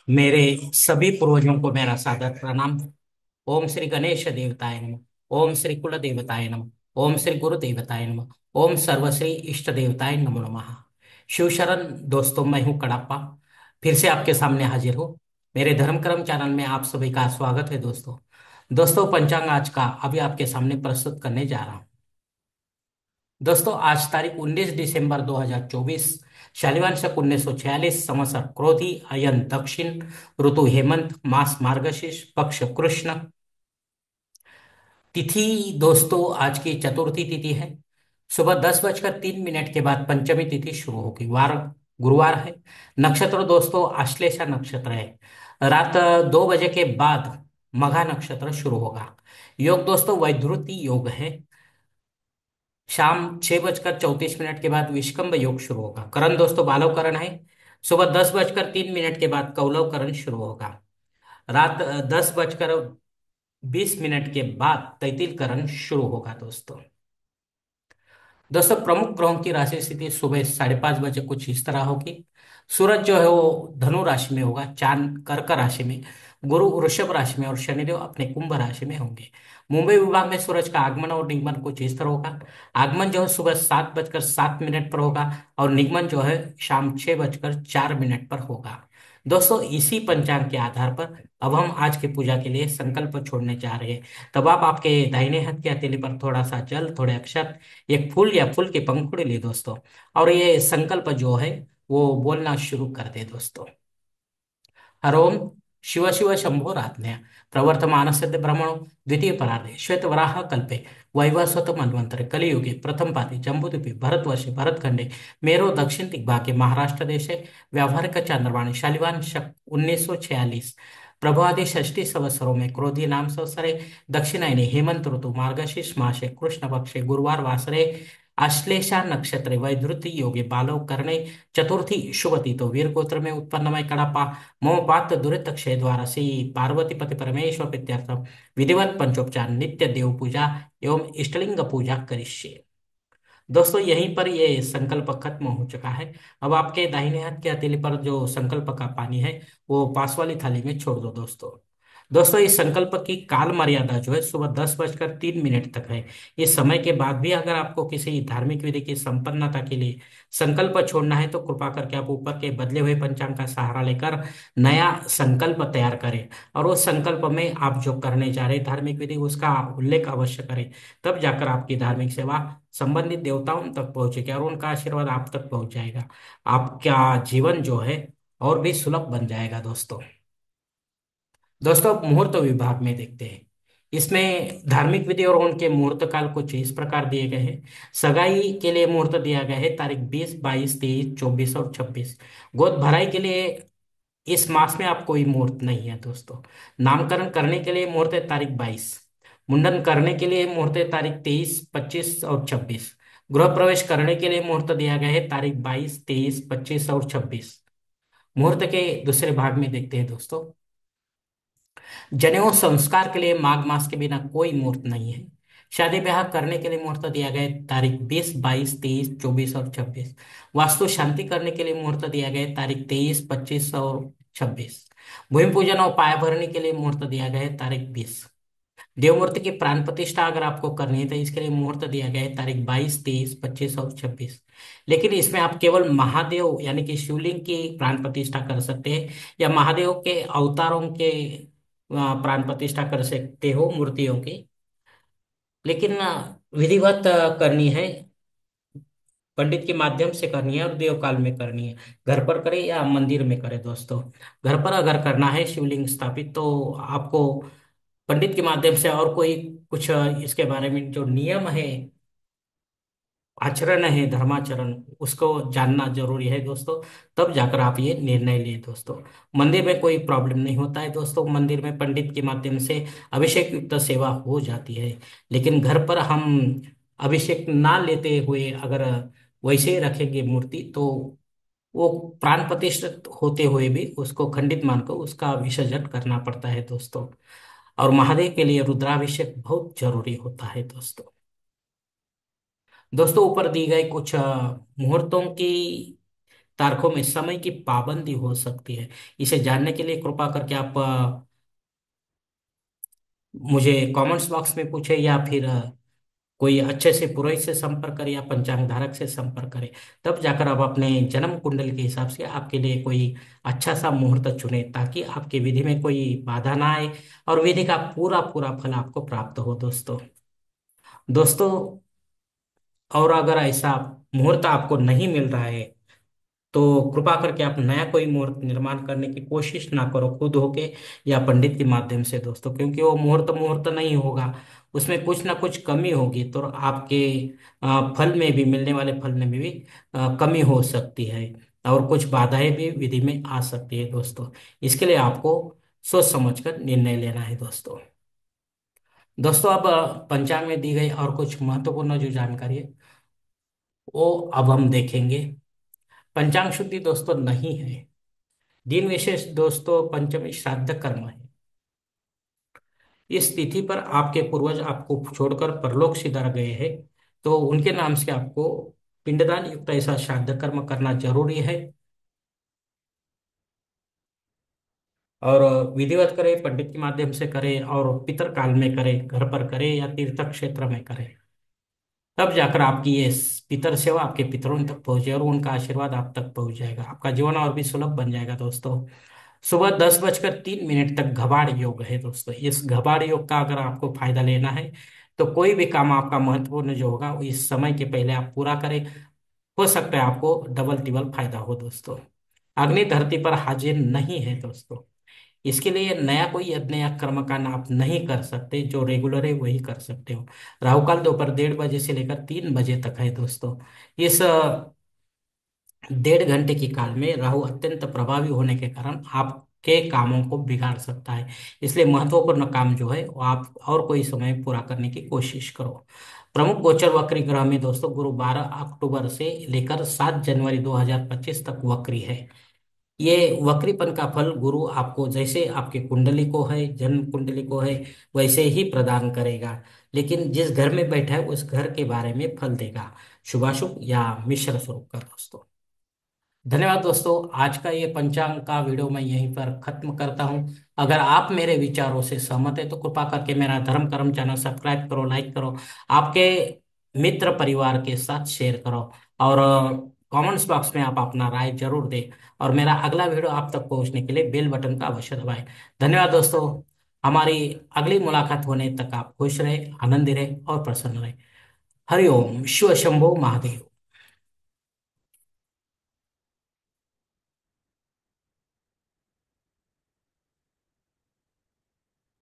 मेरे सभी पूर्वजों को मेरा सादर प्रणाम। ओम श्री गणेश देवताय नमः। ओम श्री कुल देवताय नमः। ओम श्री गुरु देवताय नमः। ओम सर्वश्री इष्ट देवताय नमो नमः। शिव शरण दोस्तों, मैं हूँ कड़प्पा। फिर से आपके सामने हाजिर हूँ। मेरे धर्म कर्म चैनल में आप सभी का स्वागत है दोस्तों। दोस्तों, पंचांग आज का अभी आपके सामने प्रस्तुत करने जा रहा हूँ। दोस्तों, आज तारीख 19 दिसंबर 2024, शालिवान शक 1946, संवत्सर क्रोधी, अयन दक्षिण, ऋतु हेमंत, मास मार्गशीर्ष, पक्ष कृष्ण, तिथि दोस्तों आज की चतुर्थी तिथि है। सुबह 10:03 के बाद पंचमी तिथि शुरू होगी। वार गुरुवार है। नक्षत्र दोस्तों आश्लेषा नक्षत्र है। रात 2 बजे के बाद मघा नक्षत्र शुरू होगा। योग दोस्तों वैधृति योग है। शाम 6:34 के बाद विष्कंभ योग शुरू होगा। करण दोस्तों बालव करण है। सुबह 10:03 के बाद कौलव करण शुरू होगा। रात 10:20 के बाद तैतिल करण शुरू होगा दोस्तों। दोस्तों, प्रमुख ग्रहों की राशि स्थिति सुबह 5:30 बजे कुछ इस तरह होगी। सूरज जो है वो धनु राशि में होगा, चांद कर्क राशि में, गुरु वृषभ राशि में और शनिदेव अपने कुंभ राशि में होंगे। मुंबई विभाग में सूरज का आगमन और निगमन कुछ इस तरह होगा। आगमन जो है सुबह 7:07 पर होगा और निगमन जो है शाम 6:04 पर होगा। दोस्तों, इसी पंचांग के आधार पर अब हम आज की पूजा के लिए संकल्प छोड़ने जा रहे हैं। तब आप आपके दाहिने हाथ की हथेली पर थोड़ा सा जल, थोड़े अक्षत, एक फूल या फूल की पंखुड़ी ली दोस्तों, और ये संकल्प जो है वो बोलना शुरू कर दे दोस्तों। हरोम शिव शिव शंभो राज्ञ प्रवर्तमानस्य ब्रह्मणो द्वितीय परार्धे श्वेत वराह कल्पे वैवस्वत मन्वंतरे कलियुगे प्रथम पादे जम्बूद्वीपे भरतवर्षे भरतखंडे मेरो दक्षिण दिग्भागे महाराष्ट्र देशे व्यावहारिक चांद्रवाणी शालिवान शक 1946 प्रभवादि षष्ठी संवत्सरों में क्रोधी नाम संवत्सरे दक्षिणायने हेमंत ऋतु मार्गशीर्ष मासे कृष्ण पक्षे गुरुवार वासरे आश्लेषा नक्षत्रे वैधृति योगे बालव करणे चतुर्थी शुभती तो वीर गोत्र में उत्पन्नमय कड़ापा मम पात्र दुरित क्षय द्वारा श्री पार्वती पति परमेश्वर प्रीत्यर्थम विधिवत पंचोपचार नित्य देव पूजा एवं इष्टलिंग पूजा करिष्ये। दोस्तों, यहीं पर ये संकल्प खत्म हो चुका है। अब आपके दाहिने हाथ की हथेली पर जो संकल्प का पानी है वो पास वाली थाली में छोड़ दो दोस्तों। दोस्तों, इस संकल्प की काल मर्यादा जो है सुबह 10:03 तक है। इस समय के बाद भी अगर आपको किसी धार्मिक विधि की संपन्नता के लिए संकल्प छोड़ना है तो कृपा करके आप ऊपर के बदले हुए पंचांग का सहारा लेकर नया संकल्प तैयार करें। और उस संकल्प में आप जो करने जा रहे धार्मिक विधि उसका उल्लेख अवश्य करें। तब जाकर आपकी धार्मिक सेवा संबंधित देवताओं तक पहुंचेगी और उनका आशीर्वाद आप तक पहुंच जाएगा। आपका जीवन जो है और भी सुलभ बन जाएगा दोस्तों। दोस्तों, अब मुहूर्त विभाग में देखते हैं। इसमें धार्मिक विधि और उनके मुहूर्त काल कुछ इस प्रकार दिए गए हैं। सगाई के लिए मुहूर्त दिया गया है तारीख 20, 22, 23, 24 और 26। गोद भराई के लिए इस मास में आप कोई मुहूर्त नहीं है दोस्तों। नामकरण करने के लिए मुहूर्त है तारीख 22। मुंडन करने के लिए मुहूर्त है तारीख 23, 25 और 26। गृह प्रवेश करने के लिए मुहूर्त दिया गया है तारीख 22, 23, 25 और 26। मुहूर्त के दूसरे भाग में देखते हैं दोस्तों। जनेऊ संस्कार के लिए माघ मास के बिना कोई मुहूर्त नहीं है। शादी ब्याह करने के लिए मुहूर्त दिया गया है तारीख 20, 22, 23, 24 और 26। वास्तु शांति करने के लिए मुहूर्त दिया गया है तारीख 23, 25 और 26। भूमि पूजन और पाया भरने के लिए मुहूर्त दिया गया है तारीख 20। देवमूर्ति की प्राण प्रतिष्ठा अगर आपको करनी है तो इसके लिए मुहूर्त दिया गया है तारीख 22, 23, 25 और 26। लेकिन इसमें आप केवल महादेव यानी कि शिवलिंग की प्राण प्रतिष्ठा कर सकते हैं या महादेव के अवतारों के प्राण प्रतिष्ठा कर सकते हो मूर्तियों की। लेकिन विधिवत करनी है, पंडित के माध्यम से करनी है और देव काल में करनी है। घर पर करे या मंदिर में करे दोस्तों। घर पर अगर करना है शिवलिंग स्थापित तो आपको पंडित के माध्यम से और कोई कुछ इसके बारे में जो नियम है, आचरण है, धर्माचरण, उसको जानना जरूरी है दोस्तों। तब जाकर आप ये निर्णय लिए दोस्तों। मंदिर में कोई प्रॉब्लम नहीं होता है दोस्तों। मंदिर में पंडित के माध्यम से अभिषेक युक्त सेवा हो जाती है। लेकिन घर पर हम अभिषेक ना लेते हुए अगर वैसे ही रखेंगे मूर्ति तो वो प्राण प्रतिष्ठित होते हुए भी उसको खंडित मानकर उसका विसर्जन करना पड़ता है दोस्तों। और महादेव के लिए रुद्राभिषेक बहुत जरूरी होता है दोस्तों। दोस्तों, ऊपर दी गई कुछ मुहूर्तों की तारखों में समय की पाबंदी हो सकती है। इसे जानने के लिए कृपा करके आप मुझे कमेंट्स बॉक्स में पूछे, या फिर कोई अच्छे से पुरोहित से संपर्क करें या पंचांग धारक से संपर्क करें। तब जाकर आप अपने जन्म कुंडल के हिसाब से आपके लिए कोई अच्छा सा मुहूर्त चुने, ताकि आपकी विधि में कोई बाधा ना आए और विधि का पूरा पूरा फल आपको प्राप्त हो दोस्तों। दोस्तों, और अगर ऐसा मुहूर्त आपको नहीं मिल रहा है, तो कृपा करके आप नया कोई मुहूर्त निर्माण करने की कोशिश ना करो खुद होके या पंडित के माध्यम से दोस्तों, क्योंकि वो मुहूर्त मुहूर्त नहीं होगा। उसमें कुछ ना कुछ कमी होगी, तो आपके फल में भी, मिलने वाले फल में भी कमी हो सकती है, और कुछ बाधाएं भी विधि में आ सकती है दोस्तों। इसके लिए आपको सोच समझकर निर्णय लेना है दोस्तों। दोस्तों, अब पंचांग में दी गई और कुछ महत्वपूर्ण जो जानकारी है, वो अब हम देखेंगे। पंचांग शुद्धि दोस्तों नहीं है। दिन विशेष दोस्तों पंचमी श्राद्ध कर्म है। इस तिथि पर आपके पूर्वज आपको छोड़कर परलोक सिधार गए हैं, तो उनके नाम से आपको पिंडदान युक्त ऐसा श्राद्ध कर्म करना जरूरी है। और विधिवत करें, पंडित के माध्यम से करें, और पितर काल में करें, घर पर करें या तीर्थ क्षेत्र में करें। तब जाकर आपकी ये पितर सेवा आपके पितरों तक पहुंचे और उनका आशीर्वाद आप तक पहुंच जाएगा। आपका जीवन और भी सुलभ बन जाएगा दोस्तों। सुबह 10:03 तक घबाड़ योग है दोस्तों। इस घबाड़ योग का अगर आपको फायदा लेना है, तो कोई भी काम आपका महत्वपूर्ण जो होगा वो इस समय के पहले आप पूरा करें। हो सकता है आपको डबल टिबल फायदा हो दोस्तों। अग्नि धरती पर हाजिर नहीं है दोस्तों। इसके लिए नया कोई यज्ञ या कर्मकांड आप नहीं कर सकते। जो रेगुलर है वही कर सकते हो। राहु काल दोपहर 1:30 से लेकर 3 बजे तक है दोस्तों। इस 1.5 घंटे की काल में राहु अत्यंत प्रभावी होने के कारण आपके कामों को बिगाड़ सकता है। इसलिए महत्वपूर्ण काम जो है वो आप और कोई समय पूरा करने की कोशिश करो। प्रमुख गोचर वक्री ग्रह में दोस्तों गुरु 12 अक्टूबर से लेकर 7 जनवरी 2025 तक वक्री है। ये वक्रीपन का फल गुरु आपको जैसे आपकी कुंडली को है, जन्म कुंडली को है, वैसे ही प्रदान करेगा। लेकिन जिस घर में बैठा है उस घर के बारे में फल देगा, शुभाशुभ या मिश्र स्वरूप का दोस्तों। धन्यवाद दोस्तों। आज का ये पंचांग का वीडियो मैं यहीं पर खत्म करता हूं। अगर आप मेरे विचारों से सहमत है तो कृपा करके मेरा धर्म कर्म चैनल सब्सक्राइब करो, लाइक करो, आपके मित्र परिवार के साथ शेयर करो, और कमेंट्स बॉक्स में आप अपना राय जरूर दें। और मेरा अगला वीडियो आप तक पहुंचने के लिए बेल बटन का अवश्य दबाएं। धन्यवाद दोस्तों। हमारी अगली मुलाकात होने तक आप खुश रहे, आनंदी रहे और प्रसन्न रहे। हरिओम शिव शंभो महादेव।